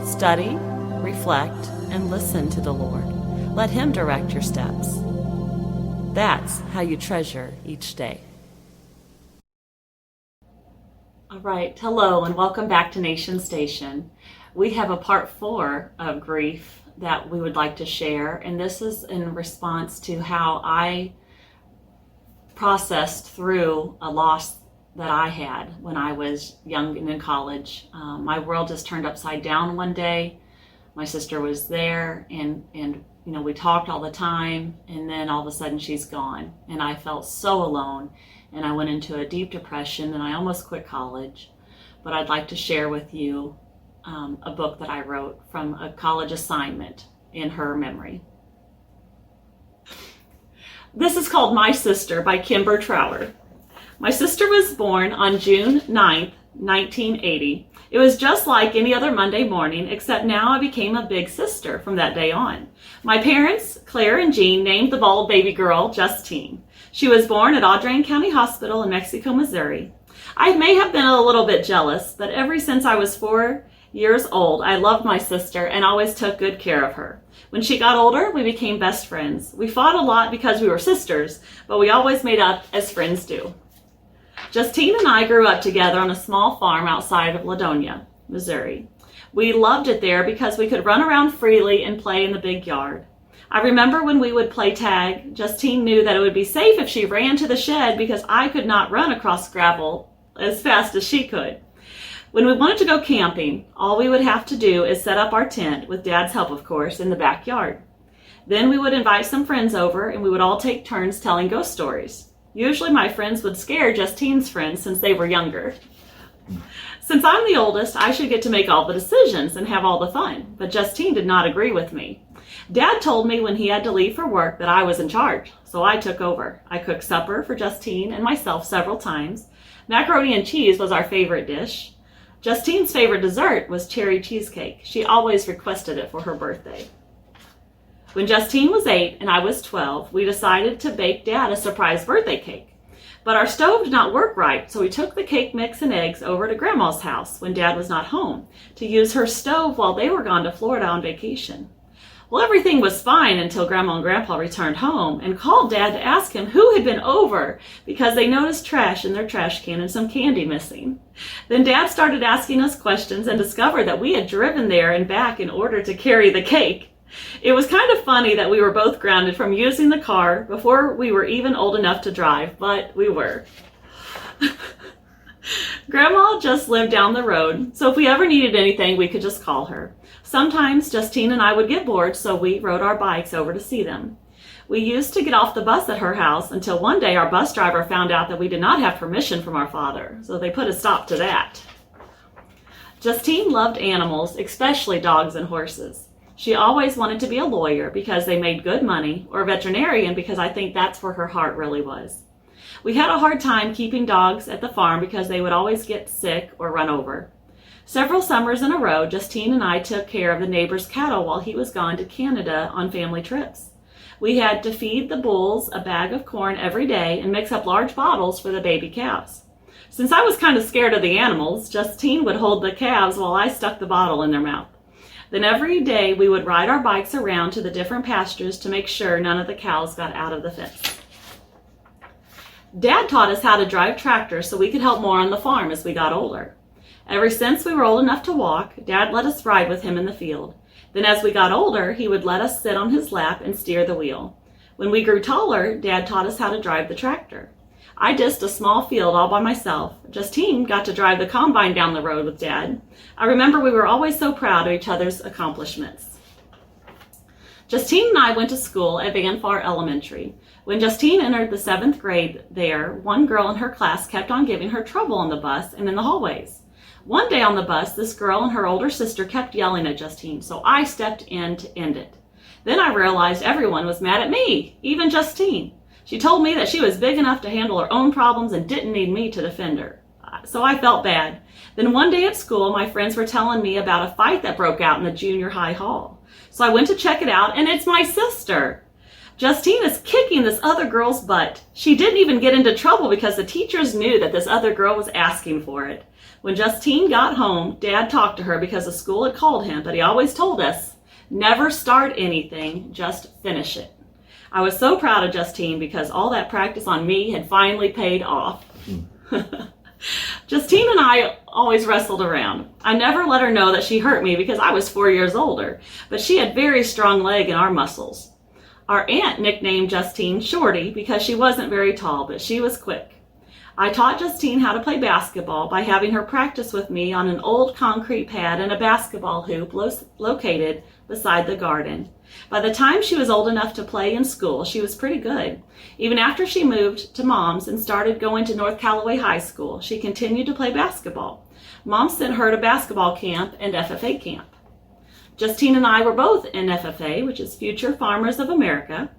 Study, reflect, and listen to the Lord. Let Him direct your steps. That's how you treasure each day. All right, hello and welcome back to Nation Station. We have a part 4 of grief that we would like to share, and this is in response to how I processed through a loss that I had when I was young and in college. My world just turned upside down one day. My sister was there, and we talked all the time, and then all of a sudden she's gone, and I felt so alone, and I went into a deep depression, and I almost quit college. But I'd like to share with you a book that I wrote from a college assignment in her memory. This is called My Sister by Kimber. My sister was born on June 9th, 1980. It was just like any other Monday morning, except now I became a big sister from that day on. My parents, Claire and Jean, named the bald baby girl Justine. She was born at Audrain County Hospital in Mexico, Missouri. I may have been a little bit jealous, but ever since I was 4 years old, I loved my sister and always took good care of her. When she got older, we became best friends. We fought a lot because we were sisters, but we always made up as friends do. Justine and I grew up together on a small farm outside of Ladonia, Missouri. We loved it there because we could run around freely and play in the big yard. I remember when we would play tag, Justine knew that it would be safe if she ran to the shed because I could not run across gravel as fast as she could. When we wanted to go camping, all we would have to do is set up our tent, with Dad's help of course, in the backyard. Then we would invite some friends over and we would all take turns telling ghost stories. Usually my friends would scare Justine's friends since they were younger. Since I'm the oldest, I should get to make all the decisions and have all the fun, but Justine did not agree with me. Dad told me when he had to leave for work that I was in charge, so I took over. I cooked supper for Justine and myself several times. Macaroni and cheese was our favorite dish. Justine's favorite dessert was cherry cheesecake. She always requested it for her birthday. When Justine was 8 and I was 12, we decided to bake Dad a surprise birthday cake. But our stove did not work right, so we took the cake mix and eggs over to Grandma's house when Dad was not home to use her stove while they were gone to Florida on vacation. Well, everything was fine until Grandma and Grandpa returned home and called Dad to ask him who had been over because they noticed trash in their trash can and some candy missing. Then Dad started asking us questions and discovered that we had driven there and back in order to carry the cake. It was kind of funny that we were both grounded from using the car before we were even old enough to drive, but we were. Grandma just lived down the road, so if we ever needed anything, we could just call her. Sometimes Justine and I would get bored, so we rode our bikes over to see them. We used to get off the bus at her house until one day our bus driver found out that we did not have permission from our father, so they put a stop to that. Justine loved animals, especially dogs and horses. She always wanted to be a lawyer because they made good money, or a veterinarian because I think that's where her heart really was. We had a hard time keeping dogs at the farm because they would always get sick or run over. Several summers in a row, Justine and I took care of the neighbor's cattle while he was gone to Canada on family trips. We had to feed the bulls a bag of corn every day and mix up large bottles for the baby calves. Since I was kind of scared of the animals, Justine would hold the calves while I stuck the bottle in their mouth. Then every day we would ride our bikes around to the different pastures to make sure none of the cows got out of the fence. Dad taught us how to drive tractors so we could help more on the farm as we got older. Ever since we were old enough to walk, Dad let us ride with him in the field. Then as we got older, he would let us sit on his lap and steer the wheel. When we grew taller, Dad taught us how to drive the tractor. I dissed a small field all by myself. Justine got to drive the combine down the road with Dad. I remember we were always so proud of each other's accomplishments. Justine and I went to school at Van Far Elementary. When Justine entered the 7th grade there, one girl in her class kept on giving her trouble on the bus and in the hallways. One day on the bus, this girl and her older sister kept yelling at Justine, so I stepped in to end it. Then I realized everyone was mad at me, even Justine. She told me that she was big enough to handle her own problems and didn't need me to defend her. So I felt bad. Then one day at school, my friends were telling me about a fight that broke out in the junior high hall. So I went to check it out, and it's my sister. Justine is kicking this other girl's butt. She didn't even get into trouble because the teachers knew that this other girl was asking for it. When Justine got home, Dad talked to her because the school had called him, but he always told us, never start anything, just finish it. I was so proud of Justine because all that practice on me had finally paid off. Justine and I always wrestled around. I never let her know that she hurt me because I was 4 years older, but she had very strong leg and arm muscles. Our aunt nicknamed Justine Shorty because she wasn't very tall, but she was quick. I taught Justine how to play basketball by having her practice with me on an old concrete pad and a basketball hoop located beside the garden. By the time she was old enough to play in school, she was pretty good. Even after she moved to Mom's and started going to North Callaway High School, she continued to play basketball. Mom sent her to basketball camp and FFA camp. Justine and I were both in FFA, which is Future Farmers of America.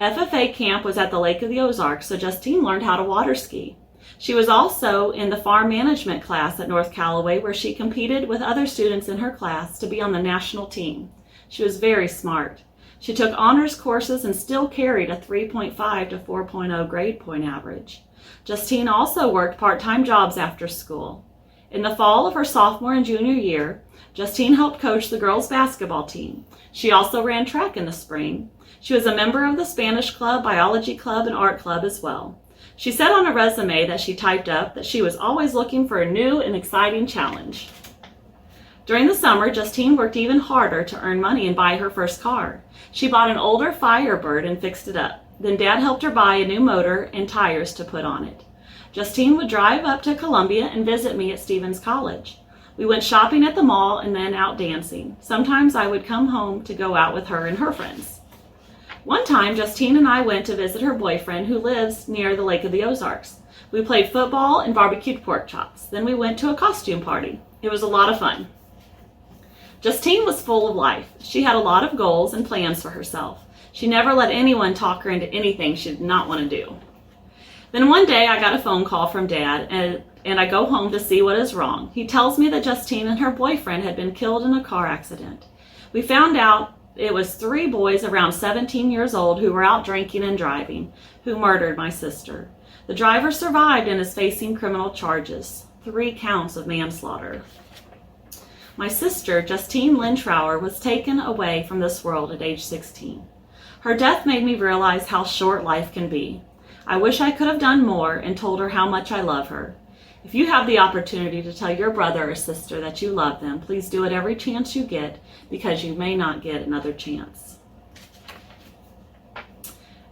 FFA camp was at the Lake of the Ozarks, so Justine learned how to water ski. She was also in the farm management class at North Callaway, where she competed with other students in her class to be on the national team. She was very smart. She took honors courses and still carried a 3.5 to 4.0 grade point average. Justine also worked part-time jobs after school. In the fall of her sophomore and junior year, Justine helped coach the girls' basketball team. She also ran track in the spring. She was a member of the Spanish club, biology club, and art club as well. She said on a resume that she typed up that she was always looking for a new and exciting challenge. During the summer, Justine worked even harder to earn money and buy her first car. She bought an older Firebird and fixed it up. Then Dad helped her buy a new motor and tires to put on it. Justine would drive up to Columbia and visit me at Stevens College. We went shopping at the mall and then out dancing. Sometimes I would come home to go out with her and her friends. One time, Justine and I went to visit her boyfriend who lives near the Lake of the Ozarks. We played football and barbecued pork chops. Then we went to a costume party. It was a lot of fun. Justine was full of life. She had a lot of goals and plans for herself. She never let anyone talk her into anything she did not want to do. Then one day I got a phone call from Dad, and I go home to see what is wrong. He tells me that Justine and her boyfriend had been killed in a car accident. We found out it was 3 boys around 17 years old who were out drinking and driving, who murdered my sister. The driver survived and is facing criminal charges, 3 counts of manslaughter. My sister, Justine Lynn Trower, was taken away from this world at age 16. Her death made me realize how short life can be. I wish I could have done more and told her how much I love her. If you have the opportunity to tell your brother or sister that you love them, please do it every chance you get, because you may not get another chance.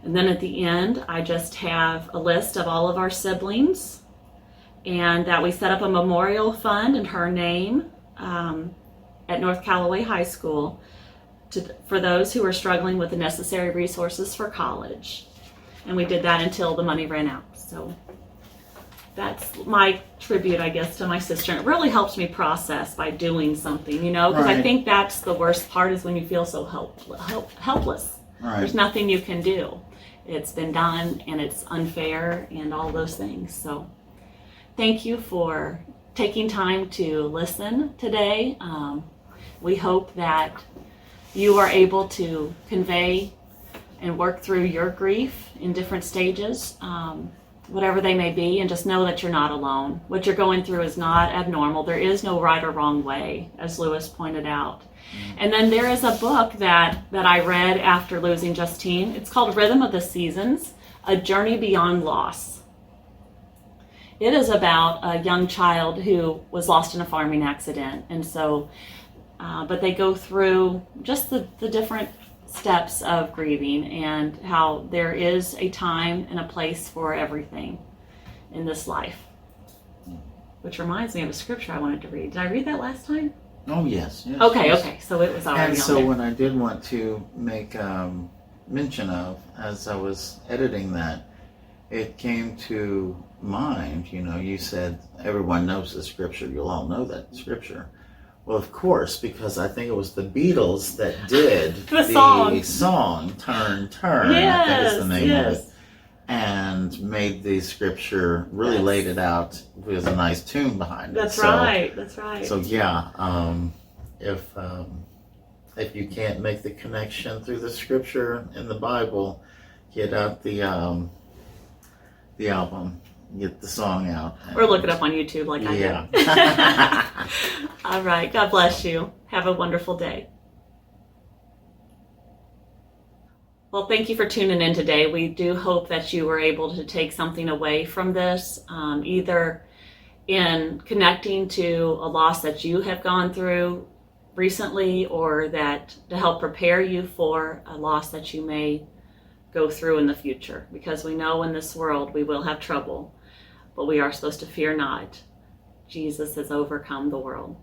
And then at the end, I just have a list of all of our siblings, and that we set up a memorial fund in her name at North Callaway High School for those who are struggling with the necessary resources for college. And we did that until the money ran out. So that's my tribute, I guess, to my sister. And it really helps me process by doing something, because Right. I think that's the worst part, is when you feel so helpless. Right. There's nothing you can do. It's been done, and it's unfair, and all those things. So thank you for taking time to listen today. We hope that you are able to convey and work through your grief in different stages, whatever they may be, and just know that you're not alone. What you're going through is not abnormal. There is no right or wrong way, as Lewis pointed out. And then there is a book that I read after losing Justine. It's called Rhythm of the Seasons, A Journey Beyond Loss. It is about a young child who was lost in a farming accident. And so, but they go through just the different steps of grieving, and how there is a time and a place for everything in this life. Which reminds me of a scripture I wanted to read. Did I read that last time? Oh, yes. Okay. So it was already And on so there. what I did want to make mention of, as I was editing that, it came to mind, you said everyone knows the scripture. You'll all know that scripture. Well, of course, because I think it was the Beatles that did the song Turn, Yes, I think is the name of yes. it, and made the scripture, really Yes. laid it out with a nice tune behind it. That's right. So yeah, if if you can't make the connection through the scripture in the Bible, get out the album, get the song out. Or look it up on YouTube like I did. All right. God bless you. Have a wonderful day. Well, thank you for tuning in today. We do hope that you were able to take something away from this, either in connecting to a loss that you have gone through recently, or that to help prepare you for a loss that you may go through in the future. Because we know in this world we will have trouble, but we are supposed to fear not. Jesus has overcome the world.